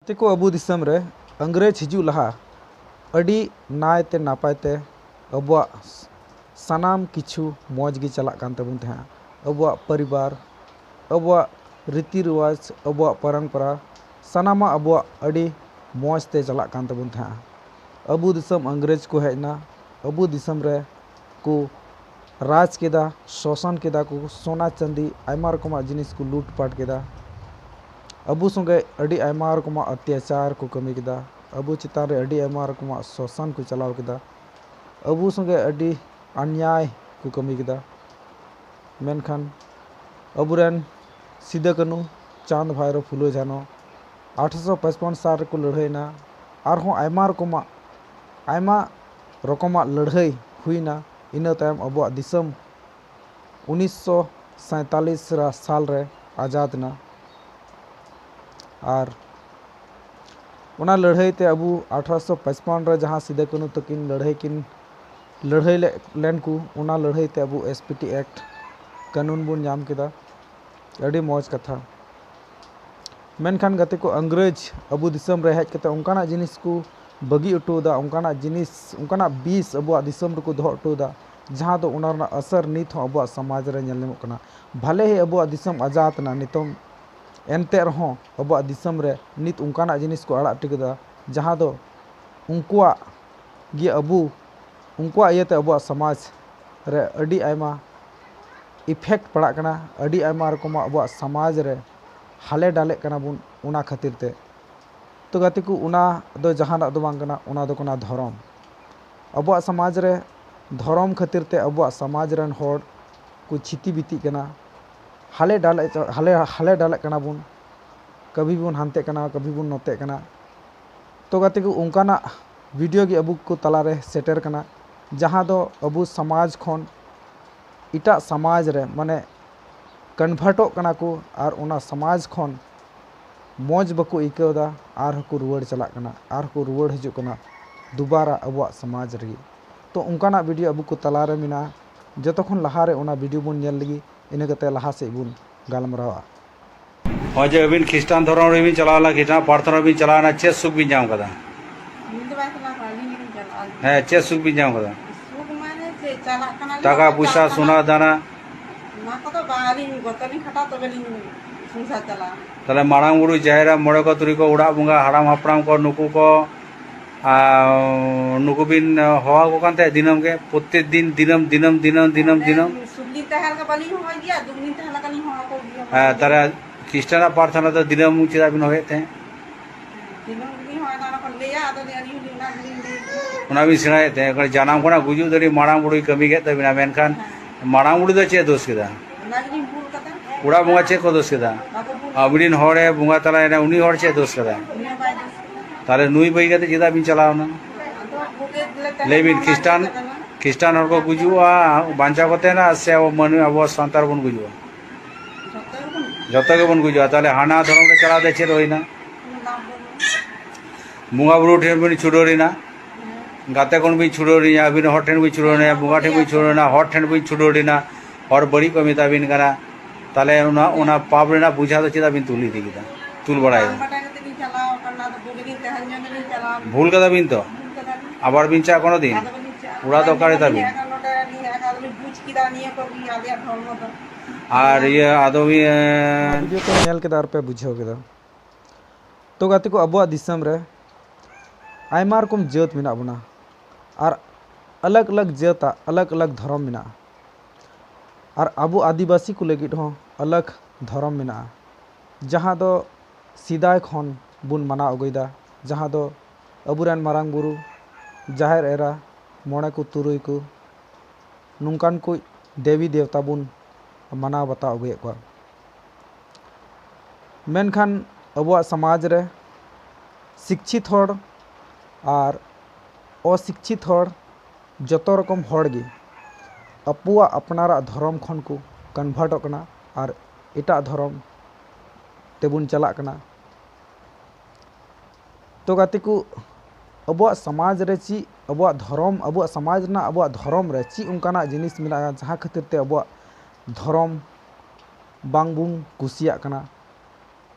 तेको अबू दिसम रे अंग्रेज हिजू लहा अड़ी नायते नापायते अबुआ सानाम किछु मौज गी चला कान तबुन तहा अबुआ परिवार अबुआ रीति रिवाज अबुआ परंपरा सानामा अबुआ अड़ी मौज ते चला कान तबुन तहा अबू दिसम अंग्रेज को हेजना अबू दिसम रे को राज केदा शोषण केदा को सोना चांदी आयमा रकमा जिनिस को लूटपाट केदा अबू संगे अड़ी आयमा रकमा अत्याचार को कमी केदा अबू चितान रे अड़ी आयमा रकमा शोषण को चलाव केदा अबू संगे अड़ी अन्याय को कमी केदा मेनखान अबुरेन सिदा कानू चांद भाईरो फुलो झानो 1855 साल को लड़ाईना आरहों आयमा रकमा लड़ाई हुईना इना तायम अबुआ दिसम 1947 साल रे आज़ाद ना और उना लड़ाई ते अबू 1855 रे जहाँ सिदा कानू तकिन लड़ाई लेन को उना लड़ाई ते अबू एसपीटी एक्ट कानून बुन नाम केदा अड़ी मौज कथा मेनखान गते को अंग्रेज अबू दिसम रे हेज कते उनकाना जिनिस को बगी उटोदा उनकाना जिनिस उनकाना बीस अबुआ दिसम रे को दो उटोदा जहाँ तो उना असर नित हो अबुआ समाज रे नेल नेमोग कना भले ही अबुआ दिसम आजाद ना नितम एनते रहों अबुआ दिसम रे नित उनकाना जिनिस को आड़ा टिकदा जहाँ दो उनकुआ गे अबू उनकुआ इयते अबुआ समाज रे अड़ी आयमा इफेक्ट पड़ा कना अड़ी आयमा रकमा अबुआ समाज रे हाले डाले कना बुन उना खातिर ते तो गति को उना दो जहाना दो बांग कना उना दो कना धर्म अबुआ समाज रे धर्म खातिर ते अबुआ समाज रन होड़ को छिती बीती कना हाले डाले कना बुन कभी बुन हानते कना कभी बुन नोते कना तो गति को उनकाना वीडियो की अबू को तला रे सेटर कना जहाँ दो अबू समाज खन इटा समाज रे माने कन्वर्टो कना को और उना समाज खन मौज बको इकावदा और को रुवाड़ चला कना और को रुवाड़ हजू कना दोबारा अबुआ समाज रे तो उनकाना वीडियो अबू को तला रे मिना जतखन लहा रे उना वीडियो बुन नेल लगी इना कते लहा से बुन गालमरावा जे अबिन ख्रिस्टान धर्म रे बिन चलाला ख्रिस्टान प्रार्थना बिन चलाना चे सुख बिन जाम कदा है चे सुख बिन जाम कदा टाका पैसा सोना दाना ताले मारांग बुरु जायरा मोड़े को तुरी को उड़ा बुंगा हराम हापराम को नुकु को नुकु बिन हवा को कांते दिनम के प्रत्येक दिन दिनम तारे ख्रिस्टान प्रार्थना तो दिनम चेदा बिन होए थे उना भी सेणाए थे जानाम खना गुजु दरी मारांग बुरु कमी गे तबिना मेनखान मारांग बुरु दो चे दोष केदा उड़ा बुंगा चे को दोष केदा अबरिन होड़े बुंगा तला एना उनी होड़ चे दोष केदा ताले नुई बई गते चेदा बिन चलावना लेबिन ख्रिस्टान हर को गुजुआ बांचा कोते ना से अब मनु अब संतार बन गुजुआ जतो के बन गुजुआ ताले हाना धर्म रे चला दे चे रोइना बुंगा बुरु ठेन बिन छुडोरिना गाते कोन भी छुडोरिना अबिन हर ठेन भी छुडोरिना बुंगा ठेन भी छुडोरिना हर ठेन भी छुडोरिना और बड़ी को मिता बिन करा ताले उना पाप रेना बुझा तो चेदा बिन तुली थी किदा तुल बड़ाई भूल कदा बिन तो आबार बिन चा कोनो दिन उड़ा तो करे तबिन और ये आदो भी वीडियो को नेल के दार पे बुझाव केदा तो गति को अबुआ दिसम रे आयमा रकम जात मिना बना और अलग अलग जाता अलग अलग धर्म मिना और अबू आदिवासी को लगिट हो अलग धर्म मिना जहाँ दो सिदाय खन बुन मना अगुदा जहाँ दो अबुरान मारांग बुरु जाहिर एरा मोड़े को तुरुई को नुकान को देवी देवता बुन मना बता अगुए को मेनखान अबुआ समाज रे शिक्षित होड़ और अशिक्षित होड़ जतो रकम होड़ गे अपुआ अपनारा धर्म खन को कन्वर्ट कना और एटा धर्म तेबुन चला कना तो गति को अबुआ समाज रे ची अबुआ धर्म अबुआ समाज ना अबुआ धर्म रे ची उनकाना जिनिस मिला जहाँ खातिर ते अबुआ धर्म बांग बुन कुसिया कना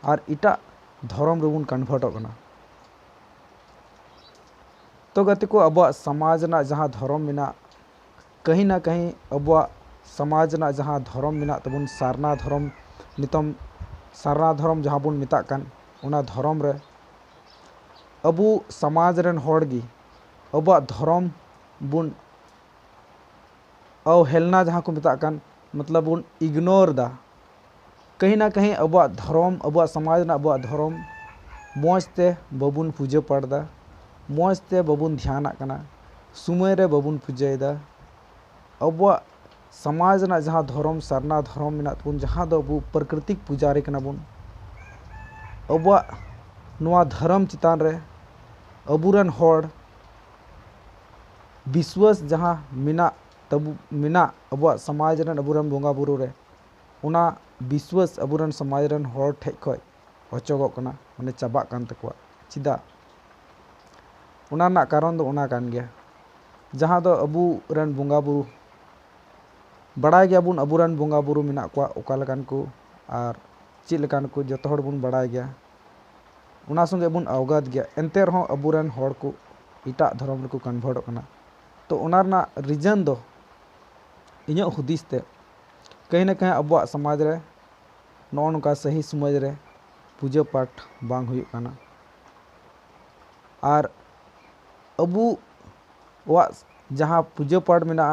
और इटा धर्म रेबुन कन्वर्टोग कना। तो गति को अब समाज ना जहाँ धर्म मिना कहीं ना कहीं अब समाज ना जहाँ धर्म मिना तबुन सारना धर्म नितम सारना धर्म जहाँ बुन मिता कान उना धर्म रे अबु समाज रेन होड़गी अब धर्म बुन अवहेलना जहाँ को मिता कान मतलब बुन इग्नोर दा कहीं ना कहीं अब धर्म अब समाज ना अब धर्म मौजते बबुन पूजा पड़दा मौजते बबुन ध्यान कना समय रे बबुन पूजायदा अब समाज ना जहाँ धर्म सारना धर्म मिना तबुन जहाँ दो अबु प्राकृतिक पूजारी कना बुन अब नुआ धर्म चितान रे अबुरन होड़ विश्वास जहाँ मिना तब मिना अब समाज रन अबुरन बोंगा बुरु रे उना विश्वास अबुरन समाज रन होड़ ठेज खय अचोगोग कना माने चाबा कान तकवा चिदा उना ना कारण दो उना कान गया जहाँ दो अबुरन बोंगा बुरु बड़ाय गया बुन अबुरन बोंगा बुरु मिना को ओका लकान को आर चेद लकान को जतो हड़ बुन बड़ाय गया उना संगे बुन अवगत गया एनते रहो अबुरन होड़ को इटा धर्म को कन्वर्ट कना। तो उना रना रीजन दो इᱧ हुदिस ते कहीं ना कहीं अब समाज रे नौ नौका सही समाज रे पूजा पाठ बांग हुयुग काना आर अबु वा जहाँ पूजा पाठ मिना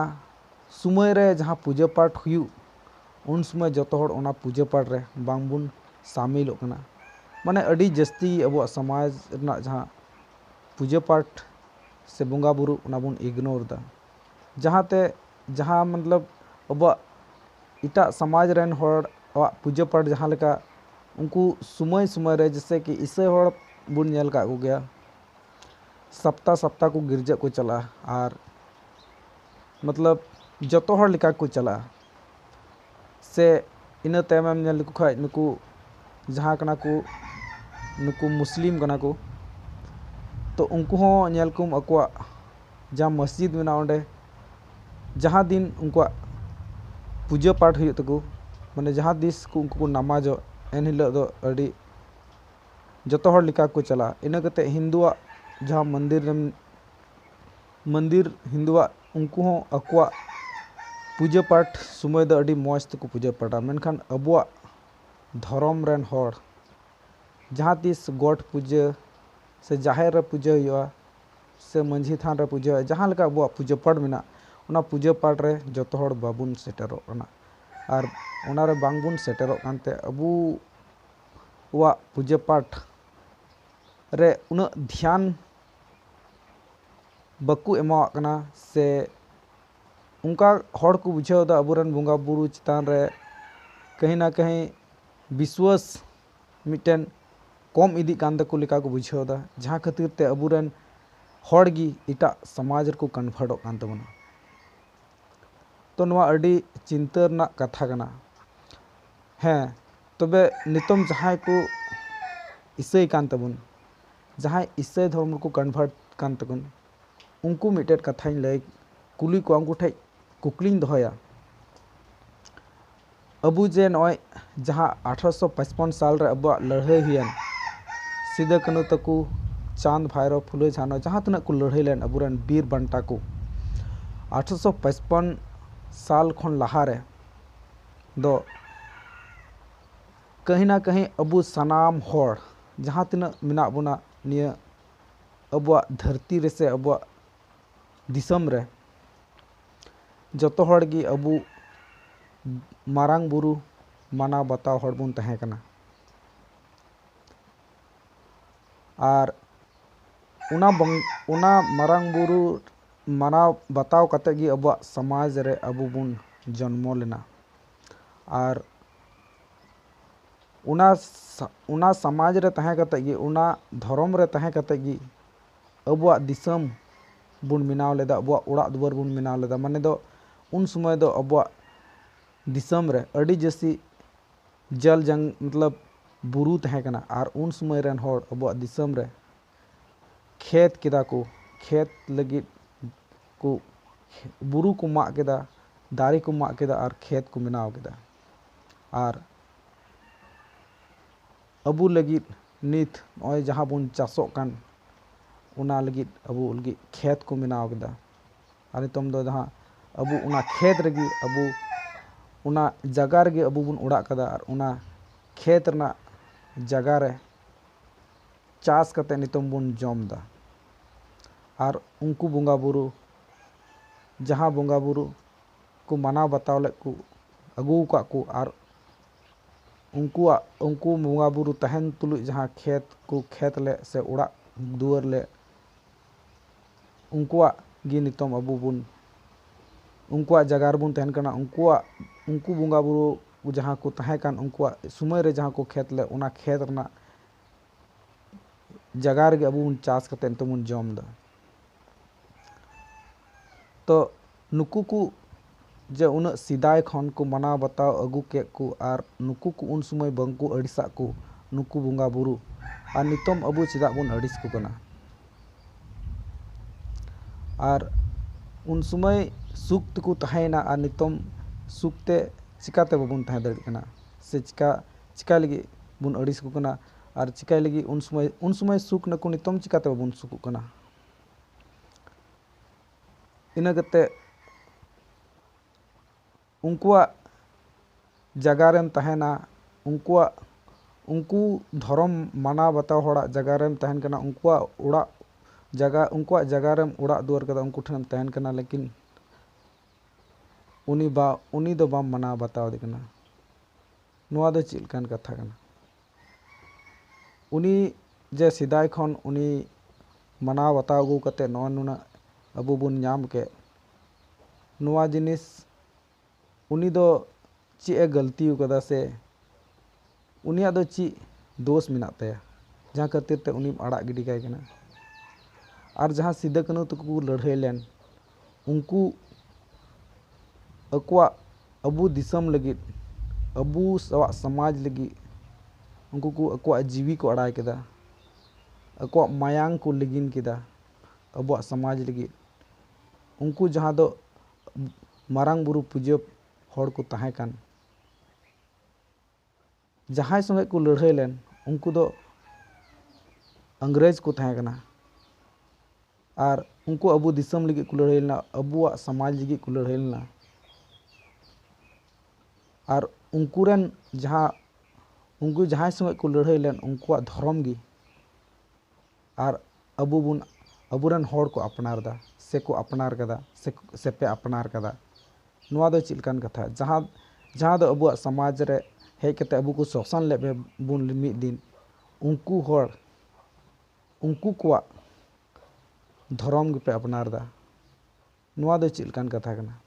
समय रे जहाँ पूजा पाठ हुयुग उन समय जतो हड़ उना पूजा पाठ रे बांग बुन शामिलोग कना माने अड़ी जस्ती अब समाज रना जहाँ पूजा पाठ से बोंगा बुरु उना बुन इग्नोर दा जहाँ ते जहाँ मतलब अब इटा समाज रेन होड़ पूजा पाठ जहाँ लेका उनको समय समय रे जैसे कि इसे होड़ बुन नेल का को गया सप्ताह सप्ताह को गिरजा को चला आर मतलब जतो हड़ लिका को चला से इन तैम नेल को खाय नुकु जहाँ कना को नुकु मुस्लिम कना को तो उनको हो नेल कुम अकुआ जहाँ मस्जिद में ना ओंडे जहाँ दिन उनको पूजा पाठ हुई तको माने जहाँ दिस को उनको को नमाजो एन हिलो दो अड़ी जतो हड़ लिका को चला इन कते हिंदुआ जहाँ मंदिर हिंदुआ उनको हो अकुआ पूजा पाठ समय दो अड़ी मौज तको पूजा पाठा मेनखान अबुआ धर्म रेन होड़ जहाँ तिस गोट पूजा से जाहेर रे पूजा हुआ से मंझी थान रे पूजा जहाँ लेका अबुआ पूजा पाठ मिना उना पूजा पाठ रे जतो हड़ बाबुन सेटरो कना आर उना रे बांगबुन सेटरो कानते अबु वा पूजा पाठ रे उना ध्यान बकु एमा कना से उनका हड़ को बुझाव दा अबुरन बोंगा बुरु चितान रे कहीं ना कहीं विश्वास मिटन कम इदी कान तको लेका को बुझाव दा जहाँ खातिर ते अबुरन हड़ गी इटा समाज को कन्वर्ट कान तबना। तो नवा अड़ी चिंता रना कथा कना हैं तबे नितम जहाँ को ईसाई कान तबुन जहाँ ईसाई धर्म को कन्वर्ट कान तबुन उनको मिटेट कथा लय कुली को उनको ठे कुकलिंग दोहया अबु जे नय जहाँ 1855 साल रे अब लड़ाई हुयन सिदा कनु तकु चांद भाईरो फुले झानो जहाँ तना को लड़ाई लेन अबुरन वीर बंटा को 1855 साल खन लहारे दो कहीं ना कहीं अबु सनाम होड़ जहाँ तना मिना बुना निया अबुआ धरती रे से अबुआ दिसम रे जतो हड़ गी अबु मारांग बुरु माना बताओ हड़ बुन तहे कना आर उना मारांग बुरु माना बताओ कते गी अबुआ समाज रे अबु बुन जन्मो लेना आर उना समाज रे तहे कते गी उना धर्म रे तहे कते गी अबुआ दिसम बुन मिनाव लेदा अबुआ उड़ा दुआर बुन मिनाव लेदा माने दो उन समय दो अबुआ दिसम रे अड़ी जैसी जल जंग मतलब बुरु तहे कना आर उन समय रेन होड़ अबुआ दिसम रे खेत किदा को खेत लगी को बुरु को माग केदा दारी को माग केदा और खेत को मिनाव केदा आर अबु लगी ᱱᱤᱛ ᱱᱚᱜᱼᱚᱭ ᱡᱟᱦᱟᱸ ᱵᱚᱱ ᱪᱟᱥᱚᱜ ᱠᱟᱱ ᱚᱱᱟ ᱞᱟᱹᱜᱤᱫ ᱟᱵᱚ ᱞᱟᱹᱜᱤᱫ ᱠᱷᱮᱛ ᱠᱚ ᱵᱮᱱᱟᱣ ᱠᱮᱫᱟ ᱟᱨ ᱱᱤᱛᱚᱝ ᱫᱚ ᱡᱟᱦᱟᱸ ᱟᱵᱚ ᱚᱱᱟ ᱠᱷᱮᱛ ᱨᱮᱜᱮ ᱟᱵᱚ ᱚᱱᱟ ᱡᱟᱭᱜᱟ ᱨᱮᱜᱮ ᱟᱵᱚ ᱵᱚᱱ ᱚᱲᱟᱜ ᱠᱟᱫᱟ ᱟᱨ ᱚᱱᱟ ᱠᱷᱮᱛ ᱨᱮᱱᱟᱜ ᱡᱟᱭᱜᱟ ᱨᱮ ᱪᱟᱥ ᱠᱟᱛᱮ ᱱᱤᱛᱚᱝ ᱵᱚᱱ ᱡᱚᱢᱫᱟ ᱟᱨ ᱩᱱᱠᱩ ᱵᱚᱸᱜᱟ ᱵᱩᱨᱩ ᱡᱟᱦᱟᱸ ᱵᱚᱸᱜᱟ ᱵᱩᱨᱩ ᱠᱚ ᱢᱟᱱᱟᱣ ᱵᱟᱛᱟᱣ ᱞᱮᱫ ᱠᱚ ᱟᱹᱜᱩ ᱟᱠᱟᱫ ᱠᱚ ᱟᱨ उनको बंगा बुरु तहन तुलुज जहाँ खेत को खेत ले से उड़ा दुआर ले उनको गी नितम अबू बुन उनको जगह रबुन तहन कना उनको बंगा बुरु जहाँ को तहे कान उनको समय रे जहाँ को खेत ले उना खेत रना जगह रे अबू बुन चास कते तमुन जम दा तो नुकु को जे उन सिदाय खन को मनाव बताव अगू के को आर नुकु को उन समय बंकु अड़िसा को नुकु बंगा बुरु आर नितम अबू चिदा बन अड़िस को कना आर उन समय सुख तको तहेना आर नितम सुखते चिकाते बबुन तहे दड़ कना से चिका लगी बुन अड़िस को कना आर चिका लगी उन समय सुख नको नितम चिकाते बबुन सुख कना इन कते उनको जगह रेम तहना उनको धर्म माना बताव होड़ा जगह रेम तहन कना उनको उड़ा जगह रेम उड़ा दुआर कदा उनको ठन तहन कना लेकिन उनी दो बाम माना बताव दे कना नुआ दो चेल कान कथा कना उनी जे सिदाय खन उनी माना बताव अगू कते नौ नुना अबू बुन नाम के नुआ जिनिस उनी दो चे गलती कदा से उनिया दो ची दोष मिना तया जहाँ खातिर ते उनी आड़ा गिडी काय कना और जहाँ सिदा कनु तको लड़ाई लेन उनको अकुआ अबू दिसम लगित अबू समाज लगी उनको को अकुआ जीवी को अड़ाई केदा अकुआ मायांग को लिगिन केदा अबू समाज लगी उनको जहाँ दो मारांग बुरु पूजा हर को तहे कान जहाँ संगे को लड़ाई लेन उनको दो अंग्रेज को तहे कना और उनको अबू दिसम लगी को लड़ाई लेना अबुआ समाज लगी को लड़ाई लेना और उनकुरन जहाँ उनको जहाँ संगे को लड़ाई लेन उनको धर्म गी और अबुरन हर को अपनार दा से को अपनार कदा से पे अपनार कदा नुआ दो चिलकान कथा जहाँ दो अबुआ समाज रे हेज कते अबू को शोषण ले बुन मिद दिन उनको हर उनको को धर्म के पे अपनार दा नुआ दो चिलकान कथा कना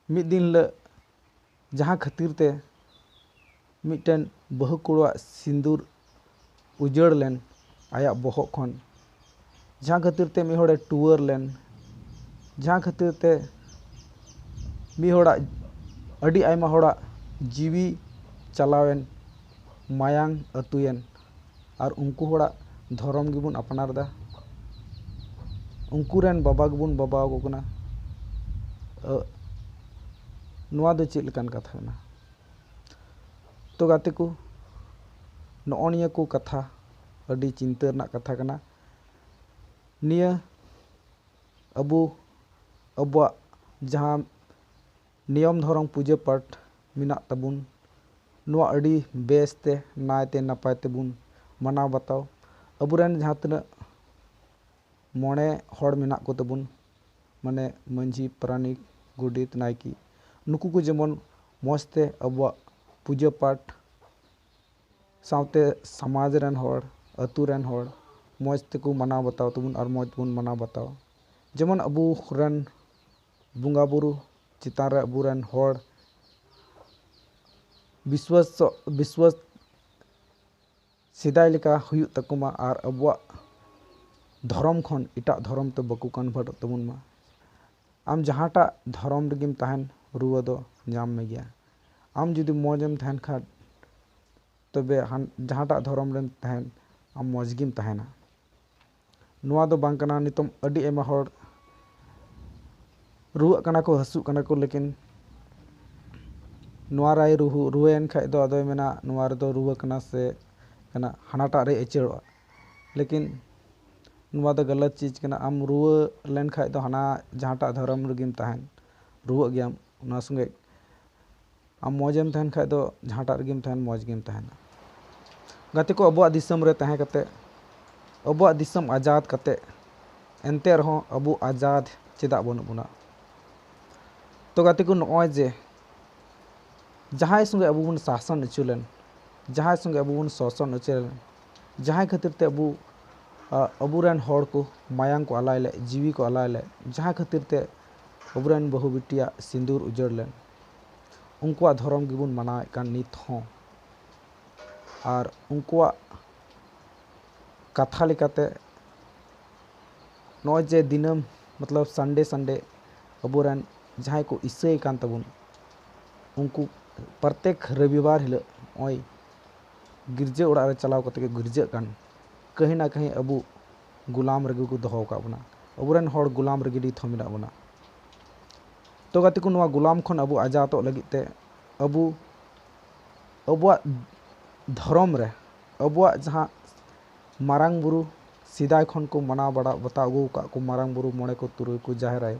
मिद दिन ले जहाँ खातिर ते मिटन बहु कुड़ा सिंदूर उजड़ लेन आया बहक खन जहाँ खातिर ते मी होड़े टूअर लेन जहाँ खातिर ते मी होड़ा अड़ी आयमा होड़ा जीवी चलावेन मायांग अतुयन और उनको होड़ा धर्म गिबुन अपनार दा उनको रेन बाबा गिबुन बाबा को कना नुआ दो चेल कान कथा ना तो गाते को नौनिया को कथा अड़ी चिंता रना कथा कना निया अबुआ जहाँ नियम धर्म पूजा पाठ मिना तबुन नुआ अड़ी बेसते नायते नपायते बुन माना बताओ अबुरेन जहाँ तना मोणे हड़ मिना को तबुन माने मंझी प्राणिक गुडित नायकी नुकु को जेमन मौजते अबुआ पूजा पाठ सावते समाज रेन हड़ अतु रेन हड़ मौज तेको माना बताओ तबुन और मौज बुन माना बताओ जेमन अबू रेन बंगा बुरु चितान रे अबू रेन हड़ विश्वास सिदाय लेका हुयु तकुमा और अबुआ धर्म खन इटा धर्म तो बकु कन्वर्ट तबुन मा आम जहाँटा धर्म रेगिम तहन रुआ दो नाम में गया आम जुदी मौजम तहन खा तबे जहाँटा धर्म रेन तहन आम मौजगिम तहना नुआ दो बांग कना नितम अड़ी एमा हड़ रुआ कना को हसु कना को लेकिन नुआराय रुएन खाय दो अदोय मेना नुआ रे दो रुआ कना से कना हनाटा रे एचेड़ो लेकिन नुआ दो गलत चीज कना आम रुआ लेन खाय दो हना जहाटा धर्म रगिम तहन रुआ गयाम उना संगे आम मौजेम तहन खाय दो जहाटा रगिम तहन मौज गेम तहन गाते को अबुआ दिसम रे तहे कते अबुआ दिसम आजाद कते एनते रहो अबु आजाद चेदा बनु बुना तो गाते को नॉय जे जहां संगे अबु बन शासन अचुलेन जहां संगे अबु बन शोषण अचुलेन जहां खातिर ते अबुरेन हड़ को मायांग को अलायले जीवी को अलायले जहां खातिर ते अबुरेन बहु बिटिया सिंदूर उजड़ लेन उनकुआ धर्म गिबुन मनाए कान नित हों और उनकुआ कथा लेकाते नॉय जे दिनम मतलब संडे अबुरेन जहां को ईसाई कान तबुन उनको प्रत्येक रविवार हिल ओय गिरजा उड़ा रे चलाव कते गिरजा कान कहीं ना कहीं अबु गुलाम रगे को दोहो का बना अबुरेन हड़ गुलाम रगे दी थमिना बना तो गाते को नुआ गुलाम खन अबु आजातो लगिते अबु अबुआ धर्म रे अबुआ जहां मारांग बुरु सिदाय खन को मना बड़ा बता अगु का को मारांग बुरु मोड़े को तुरुय को जाहराय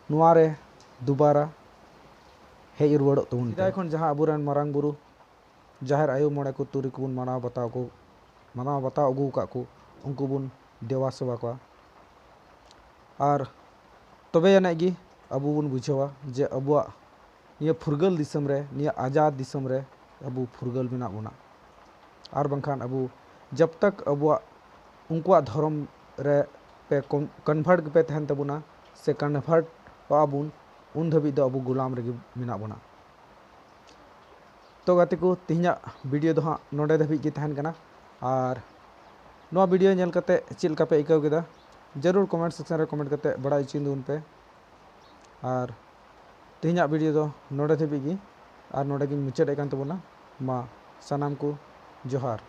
नुआ रे दोबारा हेज रुवाड़ो तबुन सिदाय खन जहां अबुरेन मारांग बुरु जाहिर आयो मोड़े को तुरुय को मना बता अगु का को उनको बुन देवा सेवा को और तबे यानेगी अबु बुन बुझावा जे अबुआ निया फुरगल दिसम रे निया आजाद दिसम रे अबु फुरगल बिना बुना और बंखान अबु जब तक अबुआ उनकुआ धर्म रे पे कन्वर्ट पे तहन तबुना से कन्वर्ट पाबुन उन धबी दो अबु गुलाम रे मिना बुना तो गाते को तिहिना वीडियो दो हाँ नोडे धबी के तहन कना और नो वीडियो नेल कते चिल का पे इकाव केदा जरूर कमेंट सेक्शन रे कमेंट कते बड़ा चिन उन पे और तिहिना वीडियो दो नोडे धबी की और नोडे की मुचाद एकान तबुना मा सनाम को जोहार।